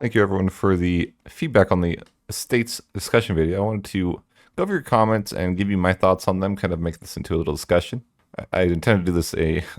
Thank you everyone for the feedback on the estates discussion video. I wanted to go over your comments and give you my thoughts on them, kind of make this into a little discussion. I intended to do this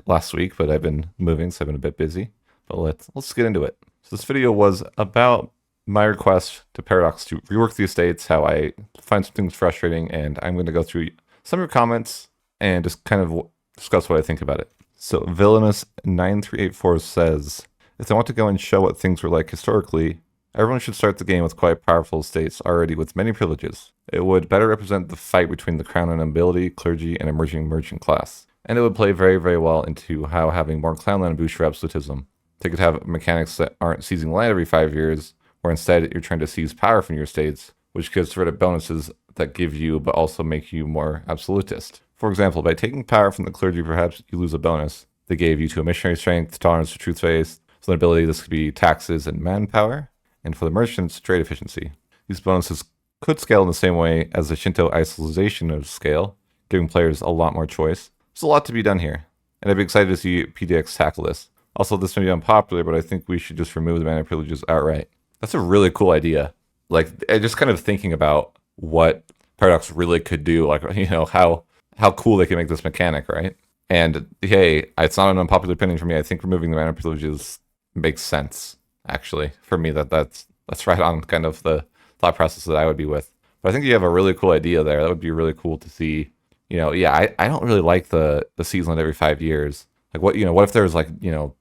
last week, but I've been moving, so I've been a bit busy. But let's get into it. So this video was about my request to Paradox to rework the estates, how I find some things frustrating, and I'm going to go through some of your comments and just kind of discuss what I think about it. So Villainous9384 says, if they want to go and show what things were like historically, everyone should start the game with quite powerful estates already with many privileges. It would better represent the fight between the crown and nobility, clergy, and emerging merchant class. And it would play very, very well into how having more clan land boosts your absolutism. They could have mechanics that aren't seizing land every 5 years, or instead you're trying to seize power from your estates, which gives rid of bonuses that give you but also make you more absolutist. For example, by taking power from the clergy, perhaps you lose a bonus they gave you to a missionary strength, tolerance to truth-based, so the ability this could be taxes and manpower, and for the merchants, trade efficiency. These bonuses could scale in the same way as the Shinto isolation of scale, giving players a lot more choice. There's a lot to be done here, and I'd be excited to see PDX tackle this. Also, this may be unpopular, but I think we should just remove the mana privileges outright. That's a really cool idea. Like, just kind of thinking about what Paradox really could do, like, how cool they can make this mechanic, right? And hey, it's not an unpopular opinion for me. I think removing the mana privileges makes sense, actually. For me, that's right on kind of the thought process that I would be with. But I think you have a really cool idea there. That would be really cool to see. I don't really like the season every 5 years. Like what if there was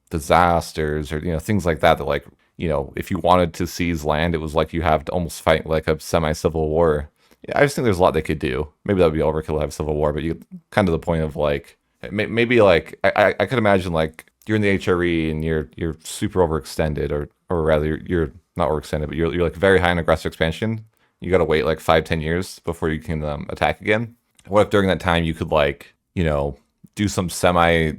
disasters or things like that like, if you wanted to seize land, it was like you have to almost fight like a semi-civil war. Yeah, I just think there's a lot they could do. Maybe that would be overkill to have civil war, but you kind of the point of like maybe like I could imagine like you're in the HRE and you're super overextended, or rather you're not overextended, but you're like very high in aggressive expansion. You got to wait like 5-10 years before you can attack again. What if during that time you could do some semi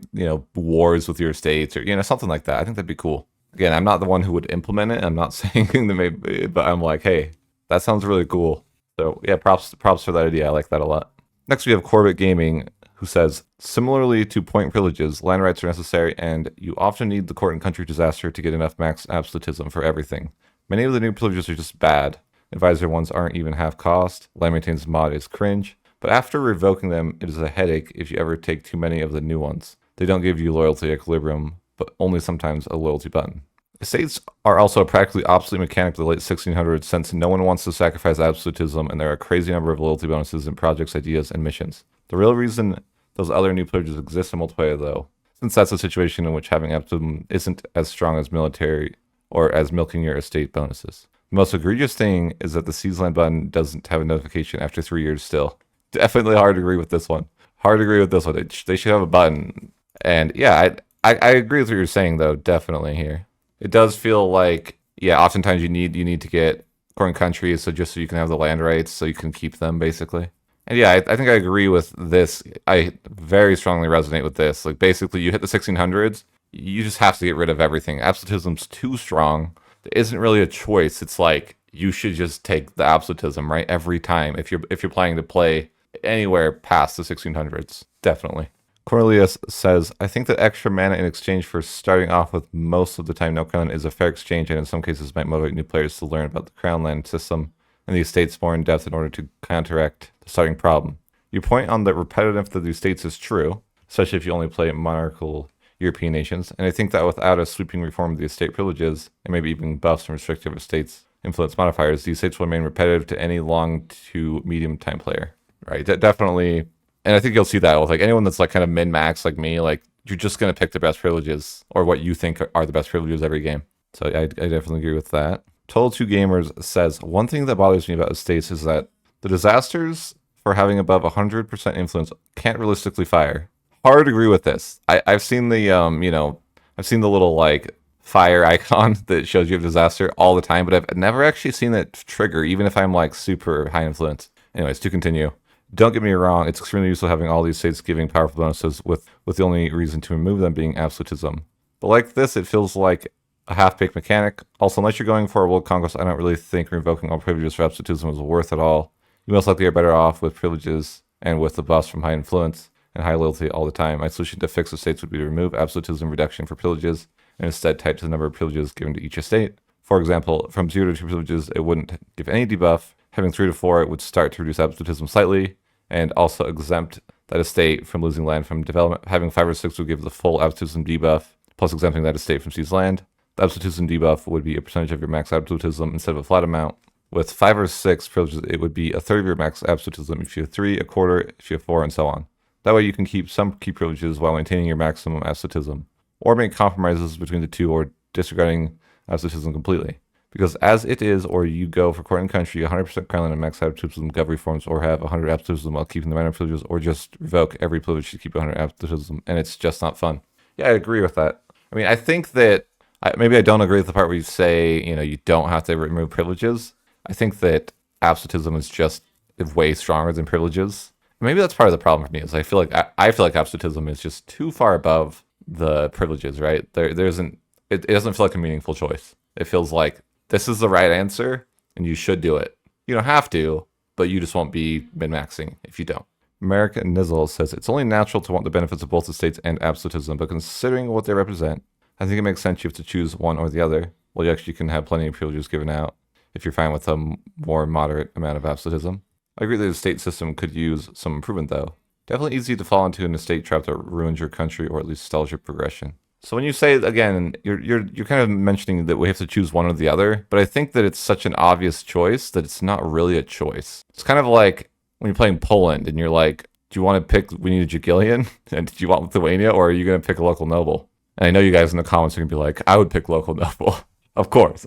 wars with your states or something like that? I think that'd be cool. Again, I'm not the one who would implement it. I'm not saying that maybe, but I'm like, hey, that sounds really cool. So yeah, props for that idea. I like that a lot. Next we have Corbett Gaming, who says, similarly to point privileges, land rights are necessary, and you often need the court and country disaster to get enough max absolutism for everything. Many of the new privileges are just bad. Advisor ones aren't even half cost. Land maintains mod is cringe. But after revoking them, it is a headache if you ever take too many of the new ones. They don't give you loyalty equilibrium, but only sometimes a loyalty button. Estates are also a practically obsolete mechanic of the late 1600s, since no one wants to sacrifice absolutism and there are a crazy number of loyalty bonuses in projects, ideas, and missions. The real reason those other new privileges exist in multiplayer, though, since that's a situation in which having absolutism isn't as strong as military or as milking your estate bonuses. The most egregious thing is that the seize land button doesn't have a notification after 3 years still. Definitely hard to agree with this one. Hard to agree with this one. They should have a button. And yeah, I agree with what you're saying, though, definitely here. It does feel like, yeah, oftentimes you need to get foreign countries, so just so you can have the land rights, so you can keep them, basically. And yeah, I think I agree with this. I very strongly resonate with this. Like, basically, you hit the 1600s, you just have to get rid of everything. Absolutism's too strong. There isn't really a choice. It's like, you should just take the absolutism, right? Every time, if you're planning to play anywhere past the 1600s, definitely. Cornelius says, I think that extra mana in exchange for starting off with most of the time no crown is a fair exchange, and in some cases might motivate new players to learn about the crown land system and the estates more in depth in order to counteract the starting problem. Your point on the repetitiveness of the estates is true, especially if you only play monarchical European nations, and I think that without a sweeping reform of the estate privileges, and maybe even buffs and restrictive estates influence modifiers, the estates will remain repetitive to any long to medium time player. Right, definitely. And I think you'll see that with like anyone that's like kind of min-max like me, like you're just going to pick the best privileges or what you think are the best privileges every game. So I definitely agree with that. Total 2 Gamers says, one thing that bothers me about estates is that the disasters for having above 100% influence can't realistically fire. Hard to agree with this. I've seen the, I've seen the little like fire icon that shows you have disaster all the time, but I've never actually seen it trigger, even if I'm like super high influence. Anyways, to continue. Don't get me wrong, it's extremely useful having all these states giving powerful bonuses with the only reason to remove them being absolutism. But like this, it feels like a half-baked mechanic. Also, unless you're going for a world conquest, I don't really think revoking all privileges for absolutism is worth it all. You most likely are better off with privileges and with the buffs from high influence and high loyalty all the time. My solution to fix the states would be to remove absolutism reduction for privileges and instead tight to the number of privileges given to each estate. For example, from 0 to 2 privileges, it wouldn't give any debuff. Having 3 to 4, it would start to reduce absolutism slightly, and also exempt that estate from losing land from development. Having 5 or 6 would give the full absolutism debuff, plus exempting that estate from seized land. The absolutism debuff would be a percentage of your max absolutism instead of a flat amount. With 5 or 6 privileges, it would be a third of your max absolutism if you have 3, a quarter if you have 4, and so on. That way you can keep some key privileges while maintaining your maximum absolutism, or make compromises between the two, or disregarding absolutism completely. Because as it is, or you go for court and country, 100% crown land and max absolutism, gov reforms, or have 100 absolutism while keeping the minor privileges, or just revoke every privilege to keep 100 absolutism, and it's just not fun. Yeah, I agree with that. I mean, I think that, maybe I don't agree with the part where you say, you don't have to remove privileges. I think that absolutism is just way stronger than privileges. Maybe that's part of the problem for me, is I feel like absolutism is just too far above the privileges, right? There isn't, it doesn't feel like a meaningful choice. It feels like this is the right answer and you should do it. You don't have to, but you just won't be min-maxing if you don't. American Nizzle says, it's only natural to want the benefits of both estates and absolutism, but considering what they represent, I think it makes sense you have to choose one or the other. Well, you actually can have plenty of privileges given out if you're fine with a more moderate amount of absolutism. I agree that the estate system could use some improvement, though. Definitely easy to fall into an estate trap that ruins your country or at least stalls your progression. So when you say, again, you're kind of mentioning that we have to choose one or the other, but I think that it's such an obvious choice that it's not really a choice. It's kind of like when you're playing Poland and you're like, do you want to pick, we need a Jagillion? And do you want Lithuania, or are you going to pick a local noble? And I know you guys in the comments are going to be like, I would pick local noble. Of course.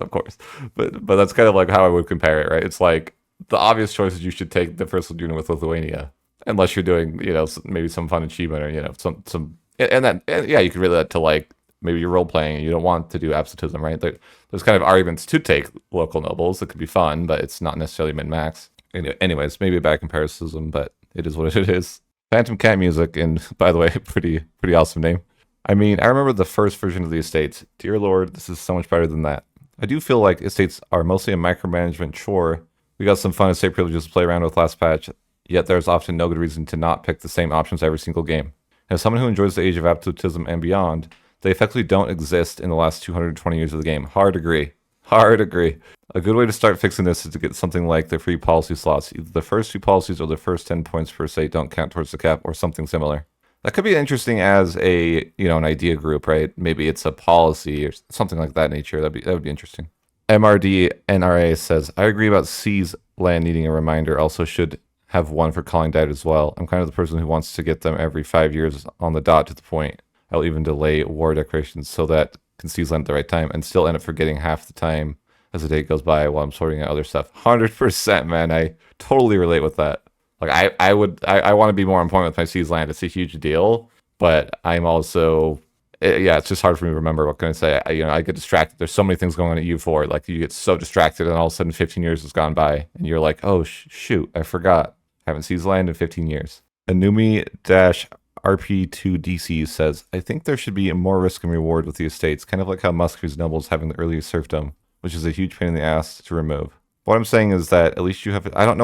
But that's kind of like how I would compare it, right? It's like the obvious choice is you should take the first unit with Lithuania, unless you're doing, maybe some fun achievement or, some, and yeah, you could relate that to like maybe you're role playing and you don't want to do absolutism, right? There's kind of arguments to take local nobles that could be fun, but it's not necessarily min-max. Anyways, maybe a bad comparison, but it is what it is. Phantom Cat Music, and by the way, pretty awesome name. I mean, I remember the first version of the estates. Dear Lord, this is so much better than that. I do feel like estates are mostly a micromanagement chore. We got some fun estate privileges to play around with last patch, yet there's often no good reason to not pick the same options every single game. As someone who enjoys the age of absolutism and beyond, they effectively don't exist in the last 220 years of the game. Hard agree. A good way to start fixing this is to get something like the free policy slots. Either the first 2 policies or the first 10 points per estate don't count towards the cap, or something similar. That could be interesting as a, an idea group, right? Maybe it's a policy or something like that nature. That would be interesting. MRD NRA says, I agree about C's land needing a reminder. Also should have one for calling died as well. I'm kind of the person who wants to get them every 5 years on the dot to the point. I'll even delay war decorations so that can seize land at the right time and still end up forgetting half the time as the day goes by while I'm sorting out other stuff. 100%, man. I totally relate with that. Like I want to be more on point with my seized land. It's a huge deal, but I'm also, it's just hard for me to remember. What can I say? I get distracted. There's so many things going on at U4. Like you get so distracted, and all of a sudden 15 years has gone by, and you're like, oh shoot, I forgot. I haven't seized land in 15 years. Anumi-RP2DC says, I think there should be more risk and reward with the estates, kind of like how Muscovy's nobles having the early serfdom, which is a huge pain in the ass to remove. What I'm saying is that at least you have, I'm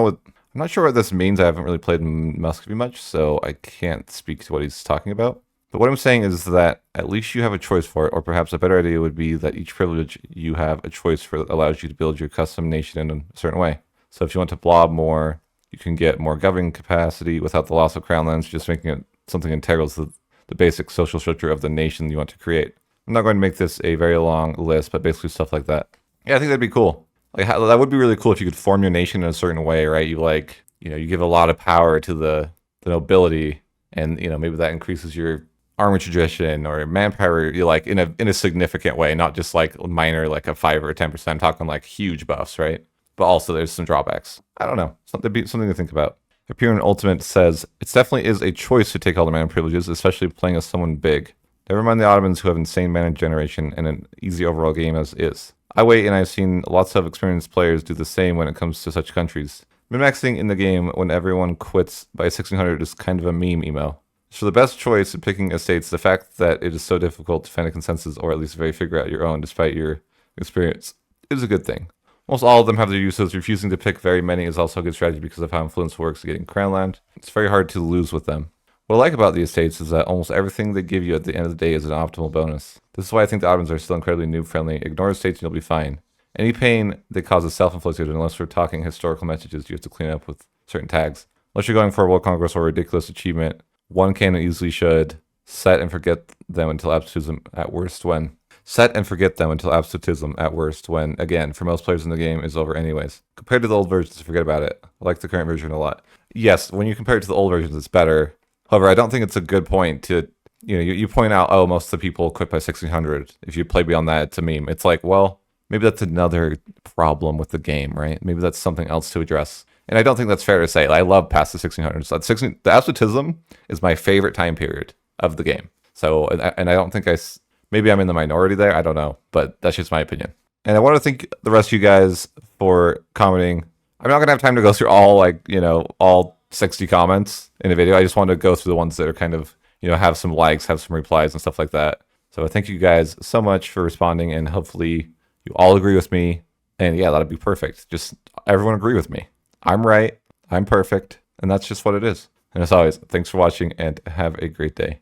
not sure what this means. I haven't really played Muscovy much, so I can't speak to what he's talking about. But what I'm saying is that at least you have a choice for it, or perhaps a better idea would be that each privilege you have a choice for that allows you to build your custom nation in a certain way. So if you want to blob more, you can get more governing capacity without the loss of crown lands, just making it something integral to the basic social structure of the nation you want to create. I'm not going to make this a very long list, but basically stuff like that. Yeah, I think that'd be cool. Like that would be really cool if you could form your nation in a certain way, right? You you give a lot of power to the nobility, and maybe that increases your armor tradition or manpower. You like in a significant way, not just like minor, like a 5 or 10%. I'm talking like huge buffs, right? But also there's some drawbacks. I don't know, something to think about. Imperial Ultimate says it definitely is a choice to take all the mana privileges, especially playing as someone big. Never mind the Ottomans who have insane mana generation and an easy overall game as is. I wait, and I've seen lots of experienced players do the same when it comes to such countries. Min-maxing in the game when everyone quits by 1600 is kind of a meme email. So the best choice in picking estates, the fact that it is so difficult to find a consensus or at least figure out your own despite your experience is a good thing. Almost all of them have their uses. Refusing to pick very many is also a good strategy because of how influence works getting crown land. It's very hard to lose with them. What I like about the estates is that almost everything they give you at the end of the day is an optimal bonus. This is why I think the Ottomans are still incredibly noob friendly. Ignore estates and you'll be fine. Any pain that causes self-inflicted, unless we're talking historical messages, you have to clean up with certain tags. Unless you're going for a world conquest or a ridiculous achievement, one can and easily should set and forget them until absolutism at worst when. Set and forget them until absolutism at worst when, again, for most players in the game, is over anyways. Compared to the old versions, forget about it. I like the current version a lot. Yes, when you compare it to the old versions, it's better. However, I don't think it's a good point to, you point out, oh, most of the people quit by 1600. If you play beyond that, it's a meme. It's like, well, maybe that's another problem with the game, right? Maybe that's something else to address. And I don't think that's fair to say. I love past the 1600s. The absolutism is my favorite time period of the game. So, and I don't think maybe I'm in the minority there. I don't know, but that's just my opinion. And I want to thank the rest of you guys for commenting. I'm not going to have time to go through all 60 comments in a video. I just want to go through the ones that are kind of, have some likes, have some replies and stuff like that. So thank you guys so much for responding, and hopefully you all agree with me. And yeah, that'd be perfect. Just everyone agree with me. I'm right. I'm perfect. And that's just what it is. And as always, thanks for watching and have a great day.